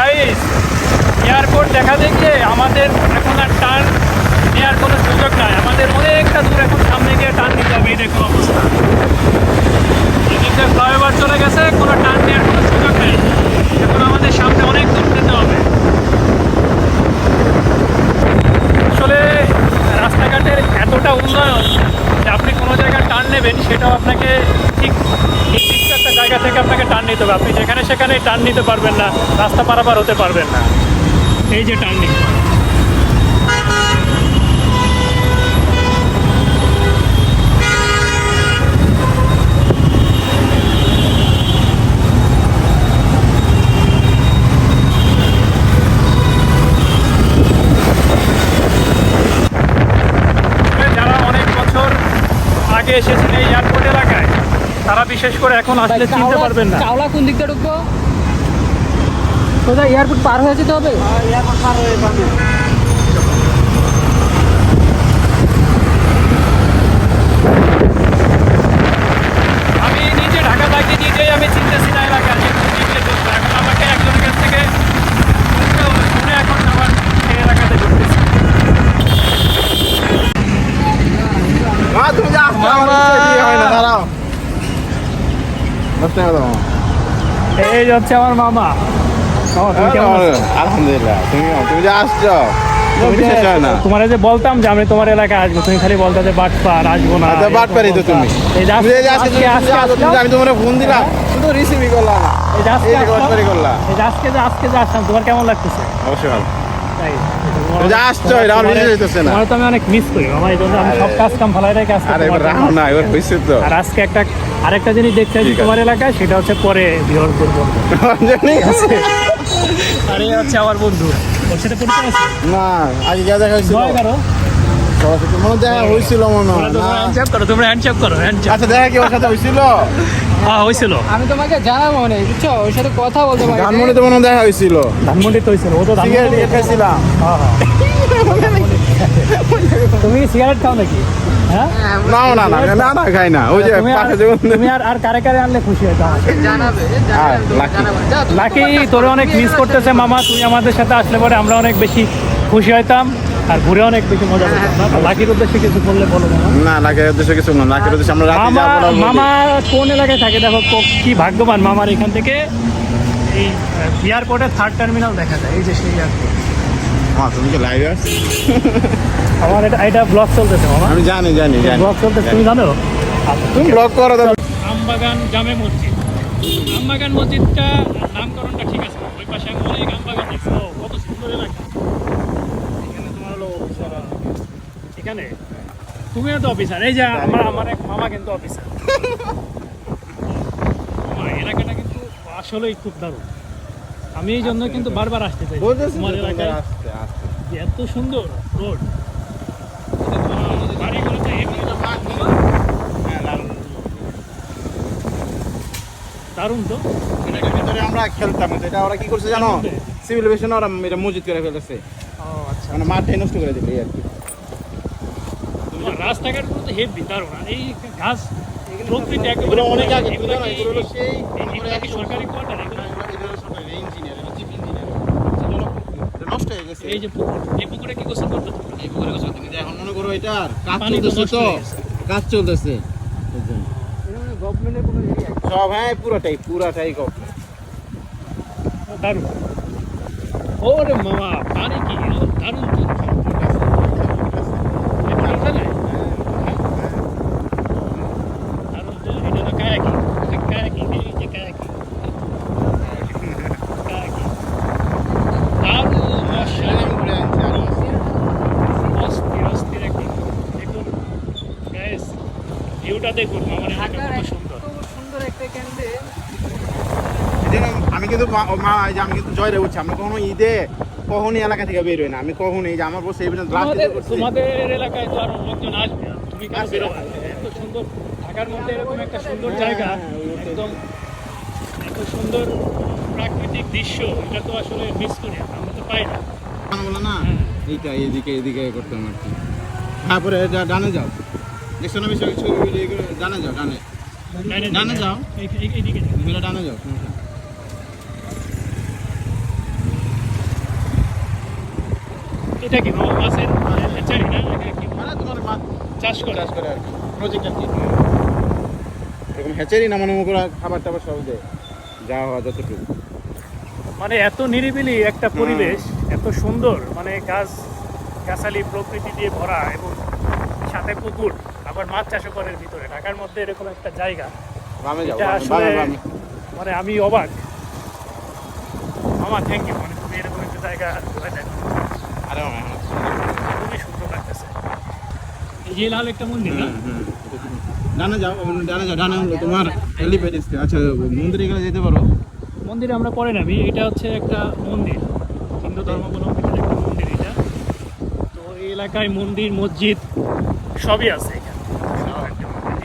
Guys, airport দেখা দেখে আমাদের এখন আর টার্ন নেওয়ার কোনো সুযোগ নাই। আমাদের অনেকটা দূর এখন সামনে গিয়ে টার্ন নিতে হবে। এই দেখুন অবস্থা, এদিকে ফ্লাইওভার চলে গেছে, কোনো টার্ন নেওয়ার কোনো সুযোগ নেই। এখন আমাদের সামনে অনেক দূর যেতে হবে। আসলে রাস্তাঘাটের এতটা উন্নয়ন যে আপনি কোনো জায়গায় টার্ন নেবেন সেটাও আপনাকে ঠিক নির্দিষ্ট একটা জায়গা থেকে আপনাকে টার্ন নিতে হবে। আপনি যেখানে সেখানে টার্ন নিতে পারবেন না, রাস্তা পারাপার হতে পারবেন না। এই যে টার্নিং, এসেছেন এই এয়ারপোর্ট এলাকায়, তারা বিশেষ করে এখন আসলে চিনতে পারবেন না। চাওলা কোন দিকটা ঢুকবো? সোজা এয়ারপোর্ট পার হয়ে যেতে হবে। এয়ারপোর্ট পার হয়ে যাবে। আমি নিজে ঢাকা থাকি, নিজেই আমি চিনতেছি না এলাকা যে কোন দিকে ঢুকবো। এখন আমাকে একজনের কাছ থেকে শুনে এখন আমার এই এলাকাতে ঢুকতেছি। তুমি যা দাঁড়াও, এই হচ্ছে আমার মামা। আলহামদুলিল্লাহ। তুমি যা আসছো তোমার যে বলতাম যে আমি তোমার এলাকায় আসবো, তুমি খালি বলতে যে বাটপার আসবো না। বাটপারি তো তুমি, আমি তোমার ফোন দিলাম, শুধু রিসিভই করলাম না। আজকে যে আসলাম, তোমার কেমন লাগতেছে? অবশ্যই ভালো। তাই আসছো, তোমার তো আমি অনেক মিস করি মামা, এই জন্য আমি সব কাজ কাম ফালাই রেখে আসতে। আর আজকে আরেকটা জিনিস দেখতে আসি তোমার এলাকায়, সেটা হচ্ছে পরে বিহর করবো। আরে হচ্ছে আমার বন্ধু, ওর সাথে পরিচয় আছে না? আগে গিয়ে দেখা হয়েছিল, মনে দেখা হয়েছিল মনে হয়। তোমরা হ্যান্ডশেক করো। আচ্ছা, দেখা কি ওর সাথে হয়েছিল? হ্যাঁ হয়েছিল। আমি তোমাকে জানাবো না, বুঝছো? ওর সাথে কথা বলতে পারি। ধানমন্ডিতে মনে দেখা হয়েছিল। ধানমন্ডি তো হয়েছিল, ও তো সিগারেট খাইছিলাম। তুমি সিগারেট খাও নাকি? হ্যাঁ, না না না না না খাই না। ওই যে তুমি আর কারে কারে আনলে খুশি হতো? জানাবে। লাকি তোরে অনেক মিস করতেছে মামা। তুই আমাদের সাথে আসলে পরে আমরা অনেক বেশি খুশি হইতাম আর ঘুরে অনেক বেশি মজা করতাম। লাকির উদ্দেশ্যে কিছু বললে বলো। না, লাকির উদ্দেশ্যে কিছু না। লাকির উদ্দেশ্যে আমরা রাতে যাব। মামা কোন এলাকায় থাকে দেখো, কি ভাগ্যবান মামার। এখান থেকে এই এয়ারপোর্টের 3rd টার্মিনাল দেখা যায়। এই যে সেই এয়ারপোর্ট। তুমি কি লাইভে আছো? আমার এটা ব্লগ চলতেছে মামা। আমি জানি ব্লগ চলতেছে, তুমি জানো? তুমি ব্লগ করো। আমবাগান জামে মসজিদ। আমবাগান মসজিদটা নামকরণটা ঠিক আছে। ওই পাশে আমি অনেক আমবাগান দেখছি। কত সুন্দর এলাকা। এখানে তোমার হলো অফিসার, এখানে তুমিও তো অফিসার। এই যে আমার এক মামা কিন্তু অফিসার। এলাকাটা কিন্তু আসলেই খুব দারুণ। আমি এই জন্য কিন্তু বারবার আসতে চাই তোমার এলাকায়। এত সুন্দর রোড, দারুণ তো। এটার ভিতরে আমরা খেলতাম, এটা ওরা কি করছে জানো? সিভিল এভিয়েশন ওরা এটা মসজিদ করে ফেলেছে। আচ্ছা, মানে মাঠে নষ্ট করে দিল আর কি। রাস্তাঘাটগুলো তো হেভি দারুণ। আর এই ঘাস প্রকৃতি এগুলো অনেক আগে, এগুলো এগুলো হলো সেই কি সরকারি কোয়ার্টার? এগুলো ইঞ্জিনিয়ার, চিফ ইঞ্জিনিয়ার নষ্ট হয়ে গেছে। এই যে পুকুর, এই পুকুরে কি গোসল করতে? এই পুকুরে গোসল করতে এখন মনে করো এটার কাজ চলতেছে, তো কাজ চলতেছে গভর্নমেন্টের কোনো এরিয়া সব। হ্যাঁ, পুরাটাই গভর্নমেন্ট। দারুণ। ওরে মামা, পানি কি দারুণ তো। দেখুন আমার সুন্দর একটা কেন্দ্রে। আমি কিন্তু আমি কিন্তু জয় রেখেছি। আমরা কখনো ঈদে কখনই এলাকা থেকে বের হই না। আমি কখনো এই যে আমার বসে তোমাদের এলাকায় তো আরো লোকজন আসবে, তুমি কেন বেরো? এত সুন্দর ঢাকার মধ্যে এরকম একটা সুন্দর জায়গা, একদম এত সুন্দর প্রাকৃতিক দৃশ্য, এটা তো আসলে মিস করি আমরা তো পাই না। বলে না এইটা এদিকে করতাম আর কি। তারপরে ডানে যাও, দেখছো না বিষয় ছবি ডানে যাও, ডানে যাও, এইদিকে ডানে যাও। এটা কি মামা মাছের হ্যাচারি না এটা কি মানে তোমার মাছ চাষ করে চাষ করে আর কি প্রজেক্ট আর কি এরকম হ্যাচারি নামানো করে খাবার টাবার সব দেয় যা হওয়া যতটুকু মানে এত নিরিবিলি একটা পরিবেশ এত সুন্দর মানে গাছ গাছালি প্রকৃতি দিয়ে ভরা এবং সাথে পুকুর আবার মাছ চাষও করে ভিতরে ঢাকার মধ্যে এরকম একটা জায়গা বামে যাও এটা বামে আসলে বামে মানে আমি অবাক মামা থ্যাংক ইউ মানে তুমি এরকম একটা জায়গা ঘুরে দেখো আরে বামে খুবই সুন্দর লাগতেছে এই যে লাল একটা মন্দির না ডানে যাও ডানে হলো তোমার এলিভেট আচ্ছা মন্দিরে গেলে যেতে পারো মন্দিরে আমরা পরে নামি এটা হচ্ছে একটা মন্দির হিন্দু ধর্মাবলম্বীদের একটা মন্দির এটা তো এই এলাকায় মন্দির মসজিদ সবই আছে এখানে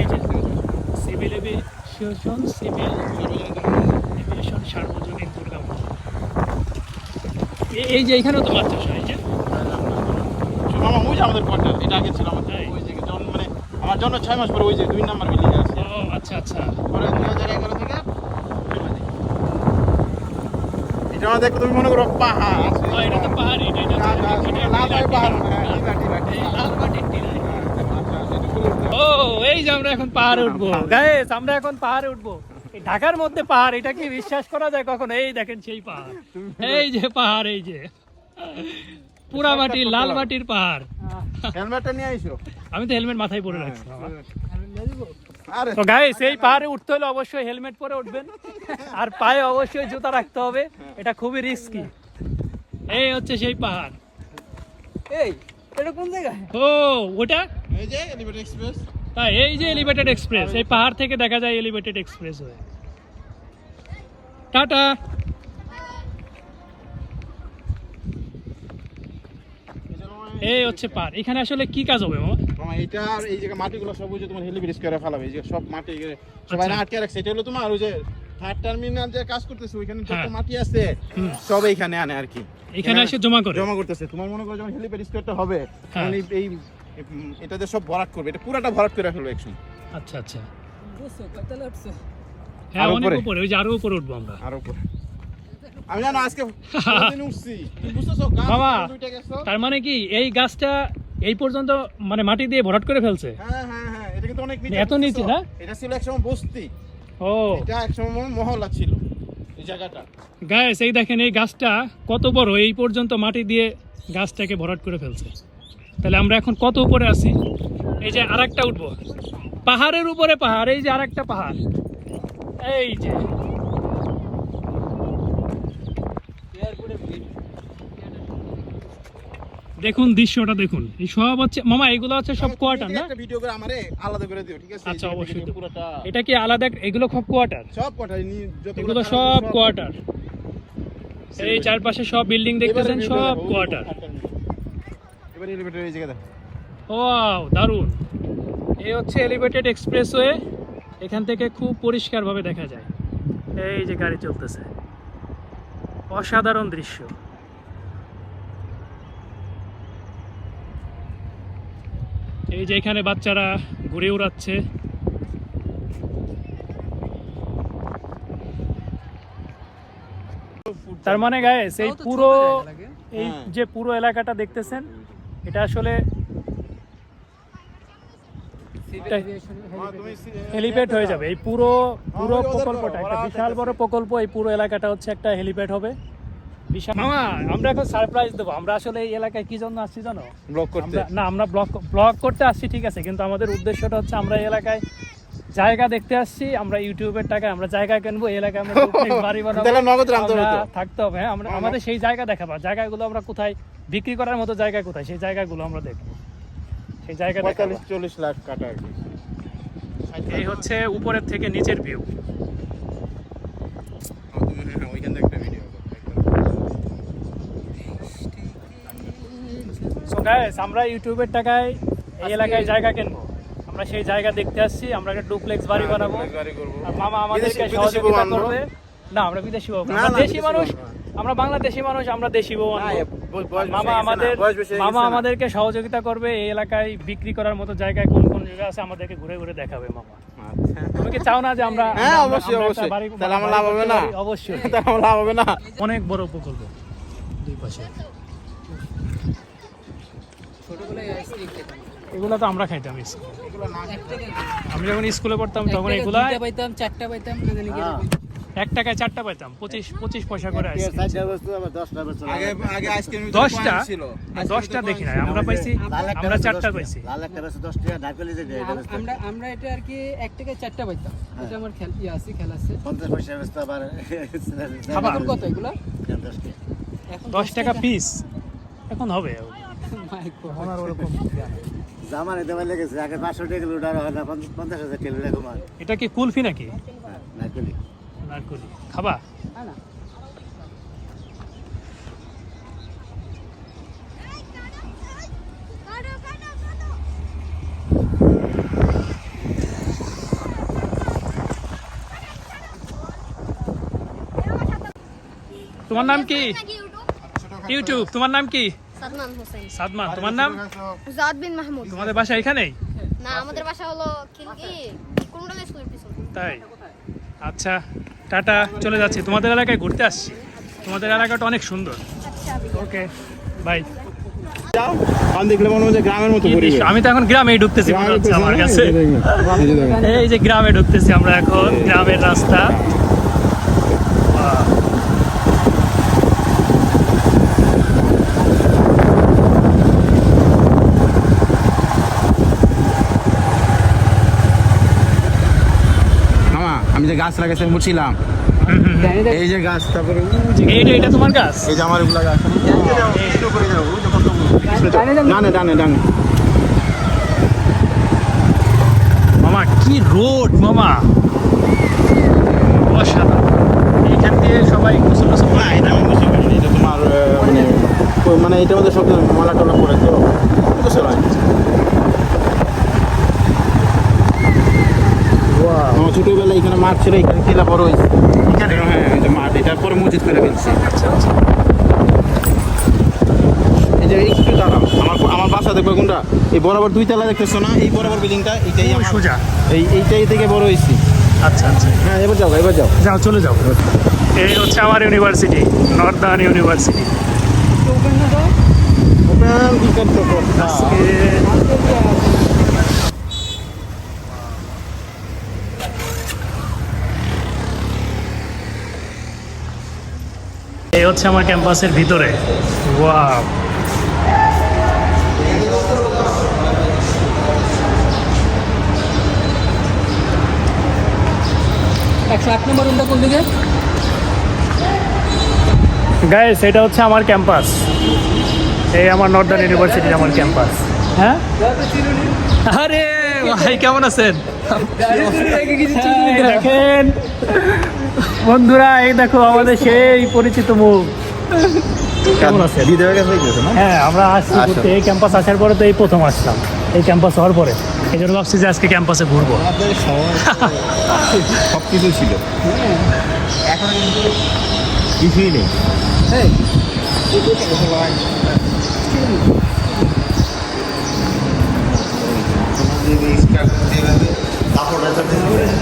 এই যে সিভিল এভিয়েশন সার্বজনীন দুর্গা মন্দির এই যে এখানেও তো মাছ চাষ হয় এই যে মামা ওই যে আমাদের কোয়ার্টার এটা আগে ছিল আমাদের তাই? ওই যে যখন মানে আমার জন্য 6 মাস পরে ওই যে 2 নাম্বার বিল্ডিং আছে ও আচ্ছা আচ্ছা পরে 2011 থেকে এটা আমাদের তুমি মনে করো পাহাড় আছে ও, এটা তো পাহাড় এটা লাল পাহাড় হ্যাঁ লাল মাটির টিলা। ও এই যে আমরা এখন পাহাড়ে উঠবো গাইস আমরা এখন পাহাড়ে উঠবো এই ঢাকার মধ্যে পাহাড় এটা কি বিশ্বাস করা যায় কখনো এই দেখেন সেই পাহাড় এই যে পাহাড় এই যে পুরা মাটি লাল মাটির পাহাড় হেলমেটটা নিয়ে আইছো আমি তো হেলমেট মাথায় পরে রাখছি বাবা। আরে তো গাইস এই পাহাড়ে উঠতে হলে অবশ্যই হেলমেট পরে উঠবেন আর পায়ে অবশ্যই জুতা রাখতে হবে এটা খুবই রিস্কি এই হচ্ছে সেই পাহাড় এই এটা কোন জায়গায় ও ওটা এই যে এলিভেট এক্সপ্রেস তাই এই যে এলিভেটেড এক্সপ্রেস এই পাহাড় থেকে দেখা যায় এলিভেটেড এক্সপ্রেস হয়ে টাটা এই হচ্ছে পাহাড় এখানে আসলে কি কাজ হবে মামা মামা এটা আর এই জায়গা মাটিগুলো সব ওই যে তোমার হেলিব্রিজ করে ফেলাবে এই যে সব মাটি সবাই না আটকে রাখছে এটা হলো তোমার ওই যে থার্ড টার্মিনাল যে কাজ করতেছে ওইখানে যত হ্যাঁ। মাটি আছে সব এইখানে আনে আর কি এখানে এসে জমা করে জমা করতেছে তোমার মনে করো যখন হেলিপ্যাড স্কোয়ারটা হবে হ্যাঁ। তখন এই এটাতে সব ভরাট করবে এটা পুরাটা ভরাট করে ফেলবে একসময় আচ্ছা আচ্ছা বুঝছো কয়তলা উঠছে হ্যাঁ আরো অনেক উপরে? উপরে ওই যে আরো উপরে উঠবো আমরা আর উপরে আমি জানো আজকে কোনদিন উঠছি তুমি বুঝতেছো গাছ বাবা। দুইটা গেছো তার মানে কি এই গাছটা এই পর্যন্ত মানে মাটি দিয়ে ভরাট করে ফেলছে হ্যাঁ এটা কিন্তু অনেক নিচে এত নিচে না? এটা ছিল একসময় বস্তি ও এটা একসময় মহল্লা ছিল এই জায়গাটা গাইস এই দেখেন এই গাছটা কত বড় এই পর্যন্ত মাটি দিয়ে গাছটাকে ভরাট করে ফেলছে তাহলে আমরা এখন কত উপরে আছি এই যে আরেকটা উঠবো পাহাড়ের উপরে পাহাড় এই যে আরেকটা পাহাড় এই যে এয়ারপোর্টে ভিড় দেখুন দৃশ্যটা দেখুন এই সব হচ্ছে মামা এগুলো হচ্ছে সব কোয়ার্টার না একটা ভিডিও করে আমারে আলাদা করে দিও ঠিক আছে আচ্ছা, এই যে অবশ্যই দেব। পুরোটা এটা কি আলাদা এগুলো সব কোয়ার্টার সব কোয়ার্টার এগুলো সব কোয়ার্টার এই চারপাশে সব বিল্ডিং দেখতেছেন সব কোয়ার্টার এবারে এলিভেটর এই জায়গা দেখো ওয়াও দারুণ এই হচ্ছে এলিভেটেড এক্সপ্রেসওয়ে এখান থেকে খুব পরিষ্কারভাবে দেখা যায় এই যে গাড়ি চলতেছে অসাধারণ দৃশ্য এই যে এখানে বাচ্চারা ঘুরে উড়াচ্ছে তার মানে গাইস এই তাও তো ছোট পুরো জায়গা লাগে। এই হ্যাঁ। যে পুরো এলাকাটা দেখতেছেন এটা আসলে সিভিল তাই। এভিয়েশন হেলিপ্যাড হয়ে যাবে এই পুরো পুরো ওদের প্রকল্পটা একটা ওরা বিশাল বড় দেখতেছে। প্রকল্প এই পুরো এলাকাটা হচ্ছে একটা হেলিপ্যাড হবে বিশাল মামা আমরা এখন সারপ্রাইজ দেবো আমরা আসলে এই এলাকায় কি জন্য আসছি জানো ব্লক করতে আমরা না আমরা ব্লগ করতে আসছি ঠিক আছে কিন্তু আমাদের উদ্দেশ্যটা হচ্ছে আমরা এই এলাকায় জায়গা দেখতে আসছি আমরা ইউটিউবের টাকায় আমরা জায়গা কিনবো এই এলাকায় আমরা duplex বাড়ি বানাবো তাহলে নগদ আনতে হবে আমরা তো। থাকতে হবে হ্যাঁ আমরা আমাদের সেই জায়গা দেখাবো জায়গাগুলো আমরা কোথায় বিক্রি করার মতো জায়গা কোথায় সেই জায়গাগুলো আমরা দেখবো সেই জায়গা দেখাবো 45-40 লাখ কাটা আর কি এই হচ্ছে উপরের থেকে নিচের ভিউ ওইখান থেকে একটা ভিডিও সো গাইস আমরা ইউটিউবের টাকায় এই এলাকায় জায়গা কিনবো আমরা সেই জায়গা দেখতে আসছি আমরা একটা ডুপ্লেক্স বাড়ি বানাবো আর মামা আমাদেরকে বিদেশি সহযোগিতা বউ আনবো? করবে না আমরা বিদেশি বউ না, আমরা না, দেশি বিদেশি মানুষ বউ না। আমরা বাংলাদেশি মানুষ আমরা দেশি বউ আনবো মামা আমাদের আমাদেরকে সহযোগিতা করবে এই এলাকায় বিক্রি করার মতো জায়গায় কোন কোন জায়গা আছে আমাদেরকে ঘুরে ঘুরে দেখাবে মামা তুমি কি চাও না যে আমরা হ্যাঁ, আমরা- অবশ্যই, আমরা একটা অবশ্যই। বাড়ি- তাহলে আমার বাড়ি লাভ হবে করতে না? পারি? অবশ্যই তাহলে লাভ হবে না অনেক বড় প্রকল্প দুই পাশে ছোটবেলায় আইসক্রিম খেতাম। এগুলো তো আমরা খাইতাম স্কুলে। এগুলো না এক টাকা আমি যখন স্কুলে পড়তাম এক তখন টাকা এগুলা দুইটা পাইতাম, চারটা পাইতাম, না জানি কি এরকম। 1 টাকায় 4টা পাইতাম, 25 পয়সা করে টিয়ার আইসক্রিম। 4টা বস্তু আবার 10টা বস্তু আগে আগে আইসক্রিম 10টা ছিল। 10টা দেখি নাই, আমরা পাইছি, আমরা 4টা পাইছি। লাল একটা বস্তু 10 টাকা নারকেল যে দেয় এটা বস্তু আমরা এটা আর কি 1 টাকায় 4টা পাইতাম। এটা আমার খেলা আছে। 50 পয়সা বস্তু আবার খাবার। এখন কত এগুলা? 10 টাকা এখন 10 টাকা পিস এখন হবে। My God। এখন আর ওরকম জামানে দেওয়া লেগেছে আগে 500 টাকা কিলো উঠানো হয় না 50,000 কিলো এরকম হয় এটা কি কুলফি নাকি নারকেলি নারকলি খাবা? হ্যাঁ না? তোমার নাম কি? ইউটিউব। তোমার নাম কি? সাদমান হোসেন। সাদমান। তোমার নাম? জাদ বিন মাহমুদ। তোমাদের বাসা এখানেই? না, আমাদের বাসা হলো কুমড়াল স্কুলের পিছনে। তাই, আচ্ছা টাটা, চলে যাচ্ছি। তোমাদের এলাকায় ঘুরতে আসছি, তোমাদের এলাকাটা অনেক সুন্দর। Okay bye. যাও কান দেখলে মনে হচ্ছে গ্রামের মতো পরিবেশ। আমি তো এখন গ্রামেই ঢুকতেছি মনে হচ্ছে আমার কাছে। এই যে দেখেন। এই যে গ্রামে ঢুকতেছি আমরা এখন, গ্রামের রাস্তা। বাহ। মামা আমি যে গাছ লাগাইছি আমি বলছিলাম জানি না। এই যে গাছ তারপরে এটা তোমার গাছ? এই যে আমার এগুলা গাছ একটু করে যাও ওই যে কত ডানে ডানে ডানে মামা কি রোড মামা, অসাধারণ। এইখান দিয়ে সবাই গোসল টোসল করে। না এটা আমি বুঝতে পারিনি এটা তোমার মানে এটার মধ্যে সব মালা টালা পড়ে তো বুঝতে পারি আমার ছোটবেলায় এখানে মাঠ ছিল এখানে খেলা বড় হয়েছে এখানে হ্যাঁ এই যে মাঠ এটার পরে মসজিদ করে ফেলছে এই যে একটু দাঁড়াও আমার বাসা দেখবে কোনটা এই বরাবর 2 তলা দেখতেছো না এই বরাবর বিল্ডিংটা এইটাই আমার সোজা। এইটাই থেকে বড় হয়েছি আচ্ছা আচ্ছা, হ্যাঁ এবার যাও যাও চলে যাও। এই হচ্ছে আমার ইউনিভার্সিটি, নর্দার্ন ইউনিভার্সিটি। ওপেন না দাও। ওপেন টিকেট তো এই হচ্ছে আমার ক্যাম্পাসের ভিতরে। ওয়াও, 108 নম্বর রুমটা কোন দিকে? গাইস এটা হচ্ছে আমার ক্যাম্পাস, এই আমার নর্দার্ন ইউনিভার্সিটির আমার ক্যাম্পাস। হ্যাঁ আরে ভাই কেমন আছেন? এই দেখেন বন্ধুরা, এই দেখো আমাদের সেই পরিচিত মুখ। কেমন আছেন? হ্যাঁ আমরা আসছি ঘুরতে, এই ক্যাম্পাস আসার পরে তো এই প্রথম আসলাম এই ক্যাম্পাস হওয়ার পরে, এই জন্য ভাবছি যে আজকে ক্যাম্পাসে ঘুরবো। সব কিছু ছিল এখন কিছুই নেই এই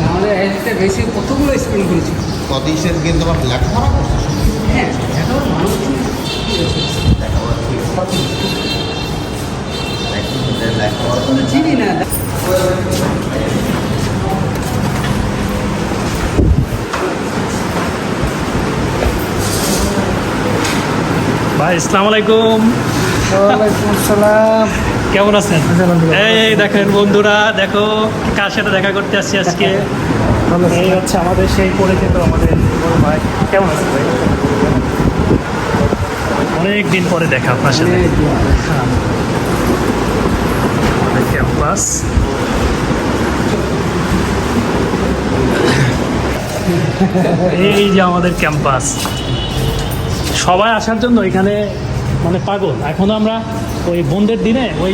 আমাদের এখানে বেশি কতগুলো স্কুল করেছি। হ্যাঁ, এখন মানুষ চিনি না। ভাই আসসালামু আলাইকুম। ওয়ালাইকুম আসসালাম। কেমন আছেন? এই দেখেন বন্ধুরা, দেখো কার সাথে দেখা করতে আসছি আজকে। এই হচ্ছে আমাদের সেই পরিচিত আমাদের বড় ভাই। কেমন আছেন ভাই? অনেক দিন পরে দেখা আপনার সাথে। হ্যাঁ। আমাদের ক্যাম্পাস। এই যে আমাদের ক্যাম্পাস, সবাই আসার জন্য এখানে মানে পাগল। এখন আমরা ওই বন্ধের দিনে ওই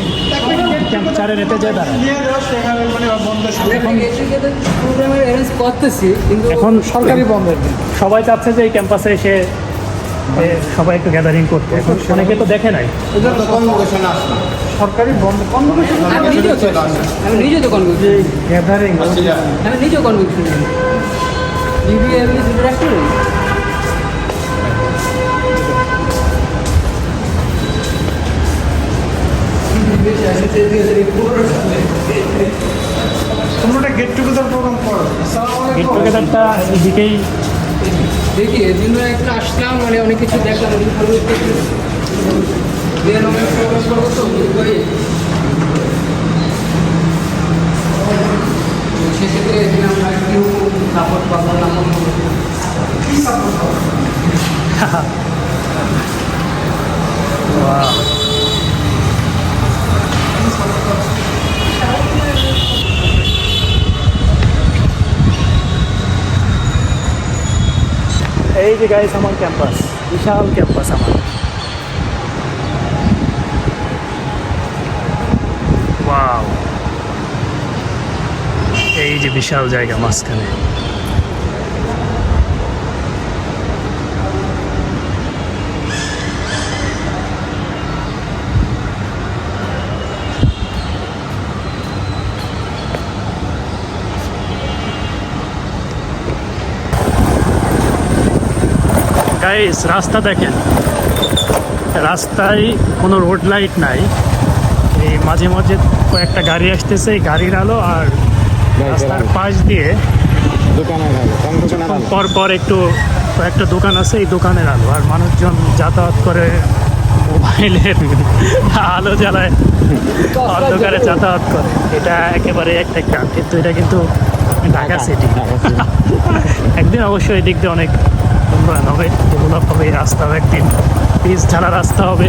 ক্যাম্পাসারে নেতে যাই দাঁড়ায়। প্রোগ্রামের অ্যারেঞ্জ করতেছি কিন্তু এখন সরকারি বন্ধের দিন। সবাই চাচ্ছে যে এই ক্যাম্পাসে এসে সবাই একটু গ্যাদারিং করতে। এখন অনেকে তো দেখে নাই। সরকারি বন্ধ কনভোকেশন আমি নিজেও তো কনভোকেশন গ্যাদারিং আমি নিজেও কনভোকেশন দুটো রাখতে তোমরা গেট টুগেদার প্রোগ্রাম করো গেট টুগেদারটা এদিকেই দেখি এর জন্য একটা আসলাম, মানে অনেক কিছু দেখলাম, প্রোগ্রাম করবো তো বুঝতে সেক্ষেত্রে আমরা একটু সাপোর্ট পাবো না। এই যে গাইস আমার ক্যাম্পাস, বিশাল ক্যাম্পাস আমার। ওয়াও, এই যে বিশাল জায়গা মাঝখানে। গাইস রাস্তা দেখেন, রাস্তায় কোনো রোড লাইট নাই, এই মাঝে মাঝে কয়েকটা গাড়ি আসতেছে, এই গাড়ির আলো আর রাস্তার পাশ দিয়ে দোকানের আলো, কোন দোকানের আলো? পর পর একটু কয়েকটা দোকান আছে, এই দোকানের আলো, আর মানুষজন যাতায়াত করে মোবাইলের আলো জ্বালায় অন্ধকারে যাতায়াত করে। এটা একেবারে একটা গ্রাম, কিন্তু এটা কিন্তু ঢাকা সিটি। একদিন অবশ্যই এই দিক দিয়ে অনেক উন্নয়ন হবে, ডেভেলপ হবে, এই রাস্তা হবে, একদিন পিচ ঢালা রাস্তা হবে,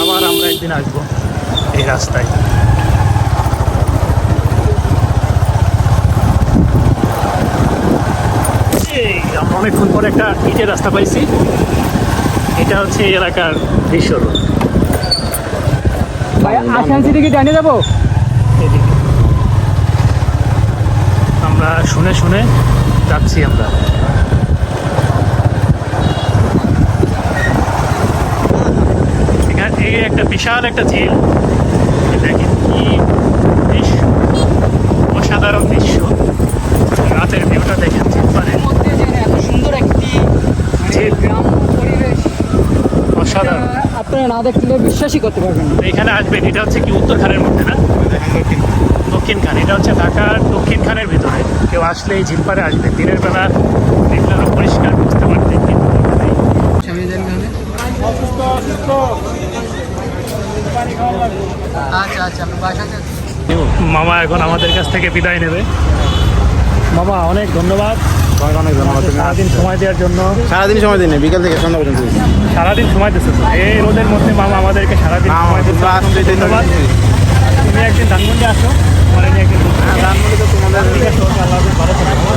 আবার আমরা একদিন আসবো এই রাস্তায়। এই আমরা অনেকক্ষণ পরে একটা ইটের রাস্তা পাইছি, এটা হচ্ছে এই এলাকার দৃশ্য। ভাই আশাংশী দিকে জানিয়ে যাবো। এদিকে আমরা শুনে শুনে যাচ্ছি আমরা। এখানে এই একটা বিশাল একটা ঝিল, দেখেন কি দৃশ্য, অসাধারণ দৃশ্য। রাতের ভিউটা দেখেন, মানে মধ্যে যে এত সুন্দর একটি ঝিল, গ্রাম্য পরিবেশ, অসাধারণ। আপনারা না দেখলে বিশ্বাসই করতে পারবেন না। এখানে আসবেন, এটা হচ্ছে কি উত্তরখানের মধ্যে না, দক্ষিণখান, এটা হচ্ছে ঢাকার দক্ষিণখানের ভিতরে। কেউ আসলে এই ঝিলপারে আসবে, দিনের বেলা দেখলে আরো পরিষ্কার বুঝতে পারতেন, কিন্তু স্বামী যান গানে। আচ্ছা আচ্ছা, আমি বাসাতে মামা এখন আমাদের কাছ থেকে বিদায় নেবে। মামা অনেক ধন্যবাদ তোমাকে অনেক ধন্যবাদ। তুমি সারাদিন সময় দেওয়ার জন্য। সারাদিন সময় দিন, বিকাল থেকে সন্ধ্যা পর্যন্ত। সারাদিন সময় দিচ্ছে তো, এই রোদের মধ্যে মামা আমাদেরকে সারাদিন সময় দিচ্ছে, ধন্যবাদ। তুমি একদিন ধানমন্ডি আসো, আমার একদিন ধানমন্ডি তো তোমাদের ঠিক আছে, ওকে, আল্লাহ হাফেজ, ভালো থাকো।